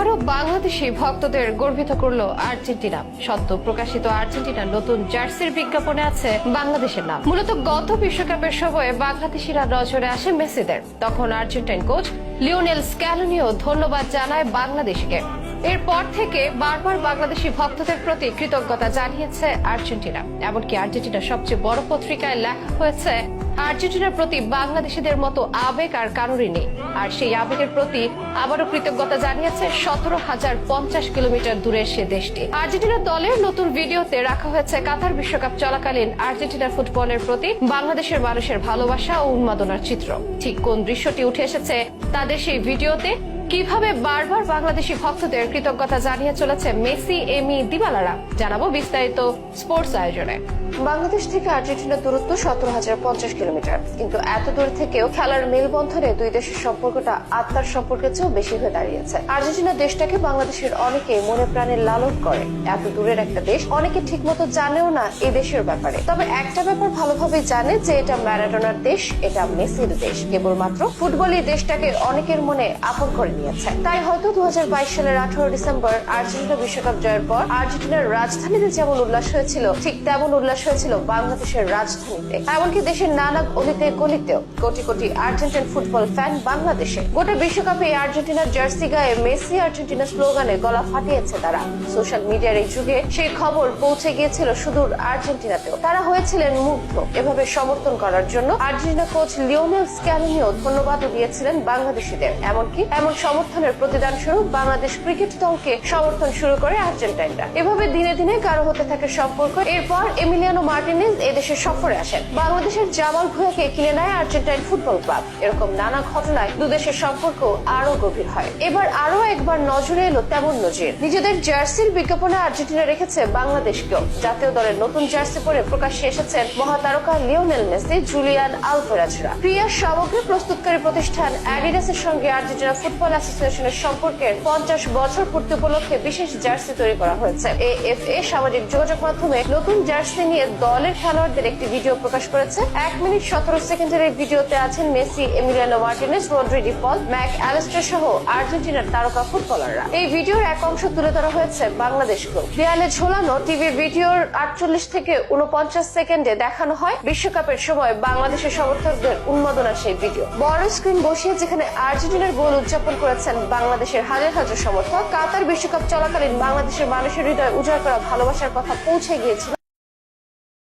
আবারও বাংলাদেশি ভক্তদের গর্বিত করলো আর্জেন্টিনা। সদ্য প্রকাশিত আর্জেন্টিনার নতুন জার্সির বিজ্ঞাপনে আছে বাংলাদেশের নাম। মূলত গত বিশ্বকাপের সময়ে বাংলাদেশিরা নজরে আসে মেসিদের। তখন আর্জেন্টাইন কোচ লিওনেল স্ক্যালোনিও ধন্যবাদ জানায় বাংলাদেশকে। এরপর থেকে বারবার বাংলাদেশি ভক্তদের প্রতি কৃতজ্ঞতা জানিয়েছে আর্জেন্টিনা। এমনকি আর্জেন্টিনার সবচেয়ে বড় পত্রিকায় লেখা হয়েছে, আর্জেন্টিনার প্রতি বাংলাদেশিদের মতো আবেগ আর কারোরই নেই। আর সেই আবেগের প্রতি আবারও কৃতজ্ঞতা জানিয়েছে 17,050 কিলোমিটার দূরে সে দেশটি। আর্জেন্টিনা দলের নতুন ভিডিওতে রাখা হয়েছে কাতার বিশ্বকাপ চলাকালীন আর্জেন্টিনার ফুটবলের প্রতি বাংলাদেশের মানুষের ভালোবাসা ও উন্মাদনার চিত্র। ঠিক কোন দৃশ্যটি উঠে এসেছে তাদের সেই ভিডিওতে, কিভাবে বারবার বাংলাদেশি ভক্তদের কৃতজ্ঞতা জানিয়ে চলেছে মেসি, এমি, দিবালারা, জানাবো বিস্তারিত স্পোর্টস আয়োজনে। বাংলাদেশ থেকে আর্জেন্টিনার দূরত্ব 17,050 কিলোমিটার, কিন্তু এত দূর থেকেও খেলার মেলবন্ধনে দুই দেশের সম্পর্কটা আত্মার সম্পর্কের চেয়েও বেশি হয়ে দাঁড়িয়েছে। আর্জেন্টিনা দেশটাকে বাংলাদেশের অনেকেই মনে প্রাণে লালন করে। এত দূরের একটা দেশ, অনেকে ঠিকমতো জানেও না এই দেশের ব্যাপারে। তবে একটা ব্যাপার ভালোভাবে জানে যে এটা ম্যারাডোনার দেশ, এটা মেসির দেশ। কেবলমাত্র ফুটবলই দেশটাকে অনেকের মনে আপন করে নিয়েছে। তাই হয়তো 2022 সালের 18 ডিসেম্বর আর্জেন্টিনা বিশ্বকাপ জয়ের পর আর্জেন্টিনার রাজধানীতে যেমন উল্লাস হয়েছিল, ঠিক তেমন উল্লাস হয়েছিল বাংলাদেশের রাজধানীতে। এমনকি দেশের নানা অলিতে গলিতেও crore crore Argentine football fan বাংলাদেশে। গোটা বিশ্বকাপে আর্জেন্টিনার জার্সি গায়ে মেসি আর্জেন্টিনা স্লোগানে গলা ফাটিয়েছে তারা। সোশ্যাল মিডিয়ার এই যুগে সেই খবর পৌঁছে গিয়েছিল সুদূর আর্জেন্টিনাতেও। তারা হয়েছিলেন মুগ্ধ। এভাবে সমর্থন করার জন্য আর্জেন্টিনা কোচ লিওনেল স্ক্যালোনিও ধন্যবাদও দিয়েছিলেন বাংলাদেশিদের। এমনকি এমন সমর্থনের প্রতিদান স্বরূপ বাংলাদেশ ক্রিকেট দলকে সমর্থন শুরু করে আর্জেন্টাইনরা। এভাবে দিনে দিনে গাঢ় হতে থাকে সম্পর্ক। এরপর এমিলিয়ানো মার্টিনেজ এদেশে সফরে আসেন। বাংলাদেশের জামাল ভুঁইয়াকে কিনে নেয় আর্জেন্টাইন ফুটবল ক্লাব। এরকম নানা ঘটনায় দুদেশের সম্পর্ক আরো গভীর হয়। এবার আরো একবার নজরে এলো তেমন নজির। নিজেদের জার্সির বিজ্ঞাপনে আর্জেন্টিনা রেখেছে বাংলাদেশকেও। জাতীয় দলের নতুন জার্সি পরে প্রকাশ্যে এসেছেন মহাতারকা লিওনেল মেসি, জুলিয়ান আলভারেজরা। ক্রীড়া সামগ্রী প্রস্তুতকারী প্রতিষ্ঠান অ্যাডিডাসের সঙ্গে আর্জেন্টিনা ফুটবল অ্যাসোসিয়েশনের সম্পর্কের 50 বছর পূর্তি উপলক্ষে বিশেষ জার্সি তৈরি করা হয়েছে। এএফএ সামাজিক যোগাযোগ মাধ্যমে নতুন জার্সি নিয়ে দলের খেলোয়াড়দের একটি ভিডিও প্রকাশ করেছে। 1 মিনিট 17 সেকেন্ডের এই ভিডিওতে আছেন Messi, Emiliano Martinez, Rodri De Paul, Mac Allister সহ আর্জেন্টিনার তারকা ফুটবলাররা। এই ভিডিওর এক অংশ তুলে ধরা হয়েছে বাংলাদেশকেও। দেয়ালে ঝোলানো টিভি ভিডিওর 48 থেকে 49 সেকেন্ডে দেখানো হয় বিশ্বকাপের সময় বাংলাদেশের সমর্থকদের উন্মাদনার সেই ভিডিও। বড় স্ক্রিন বসিয়ে যেখানে আর্জেন্টিনার গোল উদযাপন করেছেন বাংলাদেশের হাজার হাজার সমর্থক। কাতার বিশ্বকাপ চলাকালীন বাংলাদেশের মানুষের হৃদয় উজাড় করা ভালোবাসার কথা পৌঁছে গিয়েছিল